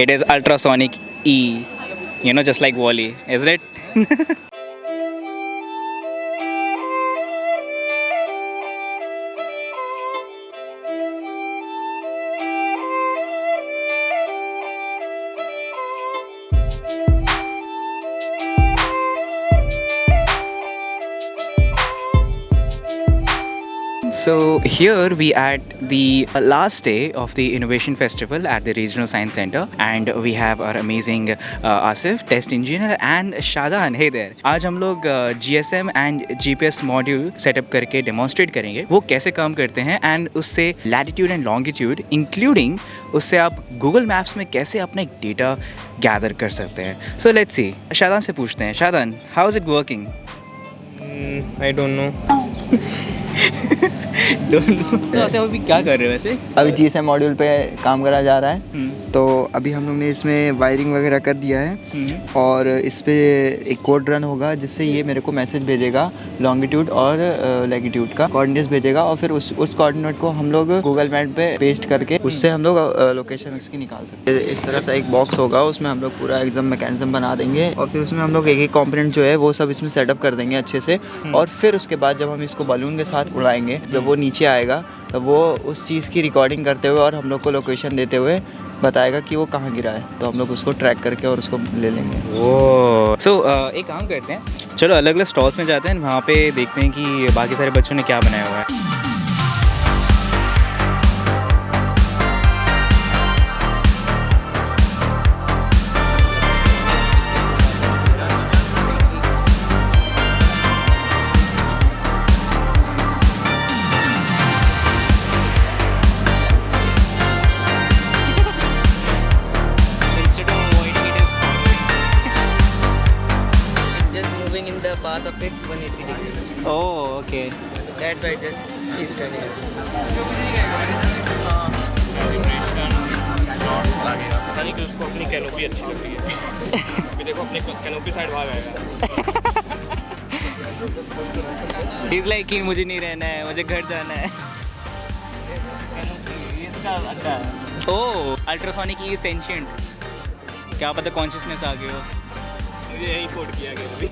It is ultrasonic E, just like Wall-E, isn't it? So here we at the last day of the Innovation Festival at the Regional Science Center, and we have our amazing Asif, test engineer, and Shadan. Hey there. आज हम लोग GSM and GPS module setup करके demonstrate करेंगे वो कैसे काम करते हैं, and उससे latitude and longitude including उससे आप Google Maps में कैसे अपना एक data gather कर सकते हैं. So let's see. शादान से पूछते हैं. Shadan, how is it working? I don't know. तो ऐसे अभी क्या कर रहे हो वैसे? अभी GSM मॉड्यूल पे काम करा जा रहा है। तो अभी हम लोग ने इसमें वायरिंग वगैरह कर दिया है और इस पे एक कोड रन होगा जिससे ये मेरे को मैसेज भेजेगा लॉन्गिट्यूड और लैटिट्यूड का कोऑर्डिनेट्स भेजेगा, और फिर उस कोऑर्डिनेट को हम लोग गूगल मैप पे पेस्ट करके उससे हम लोग लोकेशन उसकी निकाल सकते हैं। इस तरह से एक बॉक्स होगा, उसमें हम लोग पूरा एग्जाम मैकेनिज्म बना देंगे और फिर उसमें हम लोग एक कंपोनेंट जो है वो सब इसमें सेटअप कर देंगे अच्छे से, और फिर उसके बाद जब हम इसको बलून के साथ उड़ाएंगे, जब वो नीचे आएगा तब वो उस चीज़ की रिकॉर्डिंग करते हुए और हम लोग को लोकेशन देते हुए बताएगा कि वो कहाँ गिरा है, तो हम लोग उसको ट्रैक करके और उसको ले लेंगे। ओह, सो एक काम करते हैं, चलो अलग अलग स्टॉल्स में जाते हैं, वहाँ पे देखते हैं कि बाकी सारे बच्चों ने क्या बनाया हुआ है। In the path of it 180 degrees. Oh, okay. That's why it just keeps turning. पता नहीं कि उसको अपनी कैनोपी अच्छी लग रही है। अभी देखो अपनी कैनोपी साइड भाग आएगा। He's like कि मुझे नहीं रहना है, मुझे घर जाना है। इसका अड्डा। ओह, अल्ट्रासोनिक ई सेंशिएंट। क्या पता कॉन्शियसनेस आ गई हो। मुझे यही कोड किया गया अभी।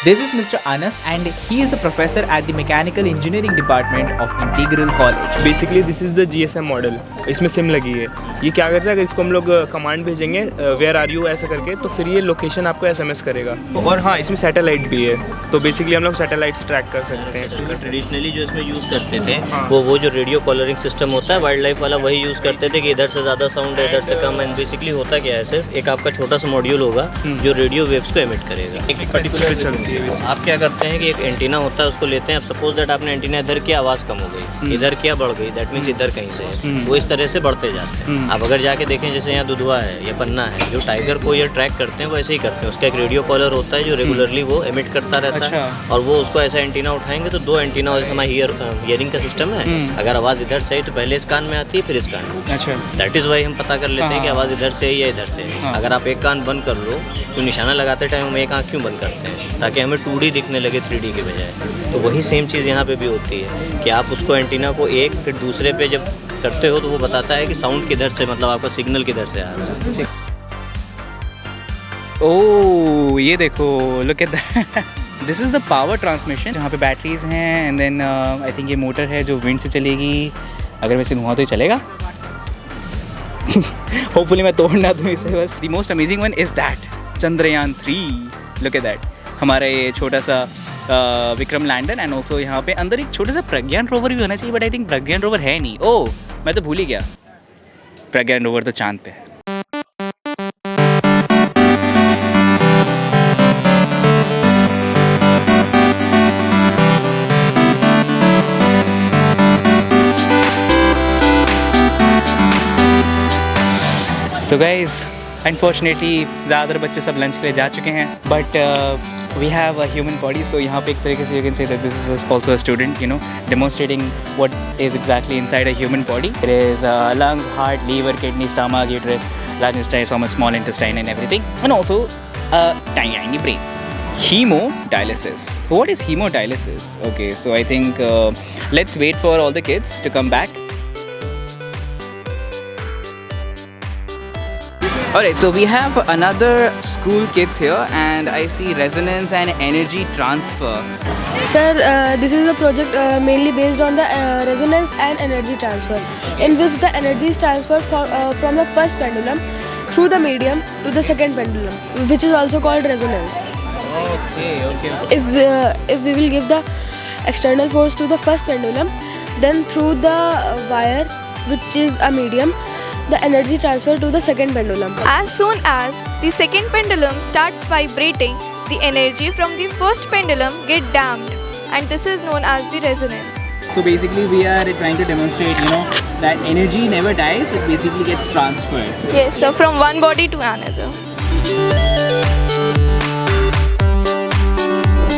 This is Mr. Anas and he is a professor at the Mechanical Engineering Department of Integral College. Basically this is the GSM model, इसमें सिम लगी है। ये क्या करता है, अगर इसको हम लोग कमांड भेजेंगे वेयर आर यू ऐसा करके, तो फिर ये लोकेशन आपको SMS करेगा। और हाँ, इसमें सैटेलाइट भी है, तो बेसिकली हम लोग सैटेलाइट से ट्रैक कर सकते हैं। ट्रेडिशनली जो इसमें यूज़ करते थे वो जो रेडियो कॉलरिंग सिस्टम होता है वाइल्ड लाइफ वाला, वही यूज़ करते थे कि इधर से ज़्यादा साउंड है, इधर से कम है। बेसिकली होता क्या है, सिर्फ एक आपका छोटा सा मॉड्यूल होगा जो रेडियो वेव्स को एमिट करेगा। एक पर्टिकुलर आप क्या करते हैं कि एक एंटीना होता है, उसको लेते हैं। अब सपोज दैट आपने एंटीना इधर किया, आवाज़ कम हो गई, इधर किया बढ़ गई, दैट मीन्स इधर कहीं से है। वो इस तरह से बढ़ते जाते हैं। आप अगर जाके देखें, जैसे यहाँ दुधवा है या पन्ना है, जो टाइगर को ये ट्रैक करते हैं वो ऐसे ही करते हैं। उसका एक रेडियो कॉलर होता है जो रेगुलरली वो एमिट करता रहता है, और वो उसको ऐसा एंटीना उठाएंगे तो दो एंटीना, जैसे हमारा हियरिंग का सिस्टम है, अगर आवाज़ इधर से है तो पहले इस कान में आती है फिर इस कान में। अच्छा, दैट इज़ वाई हम पता कर लेते हैं कि आवाज़ इधर से है या इधर से है। अगर आप एक कान बंद कर लो तो निशाना लगाते टाइम हम एक आँख क्यों बंद करते हैं, ताकि हमें 2D दिखने लगे 3D के बजाय। तो वही सेम चीज़ यहाँ पे भी होती है कि आप उसको एंटीना को एक फिर दूसरे पे जब करते हो तो वो बताता है कि साउंड किधर से, मतलब आपका सिग्नल किधर से आ रहा है। ओह, ये देखो, look at that. This is the power transmission, जहाँ पे बैटरीज हैं, एंड देन आई थिंक ये मोटर है जो विंड से चलेगी। अगर वैसे धुआं तो ही चलेगा। होपफुली मैं तोड़ ना दूँ इसे बस। The most amazing one is that Chandrayaan 3। Look at that, हमारा ये छोटा सा विक्रम लैंडर, एंड ऑल्सो यहाँ पे अंदर एक छोटा सा प्रज्ञान रोवर भी होना चाहिए, but I think Pragyan rover है नहीं। ओह, मैं तो भूल ही गया, प्रज्ञान रोवर तो चांद पे है। तो गाइज अनफॉर्चुनेटली ज़्यादातर बच्चे सब लंच के लिए जा चुके हैं, but we have a human body, so यहाँ पे एक तरीके से you can say that this is also a student, demonstrating what is exactly inside a human body. It is lungs, heart, liver, kidney, stomach, uterus, large intestine, small intestine and everything, and also a tiny brain. Hemodialysis. What is hemodialysis? Okay, so I think let's wait for all the kids to come back. Alright, so we have another school kids here, and I see resonance and energy transfer. Sir, this is a project mainly based on the resonance and energy transfer, in which the energy is transferred from the first pendulum through the medium to the second pendulum, which is also called resonance. Okay. If we will give the external force to the first pendulum, then through the wire, which is a medium, the energy transfer to the second pendulum. As soon as the second pendulum starts vibrating, the energy from the first pendulum get damped, and this is known as the resonance. So basically we are trying to demonstrate, that energy never dies, it basically gets transferred. Yes, so from one body to another.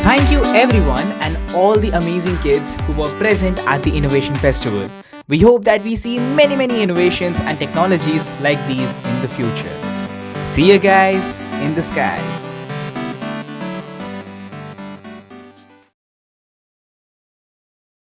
Thank you everyone and all the amazing kids who were present at the Innovation Festival. We hope that we see many innovations and technologies like these in the future. See you guys in the skies.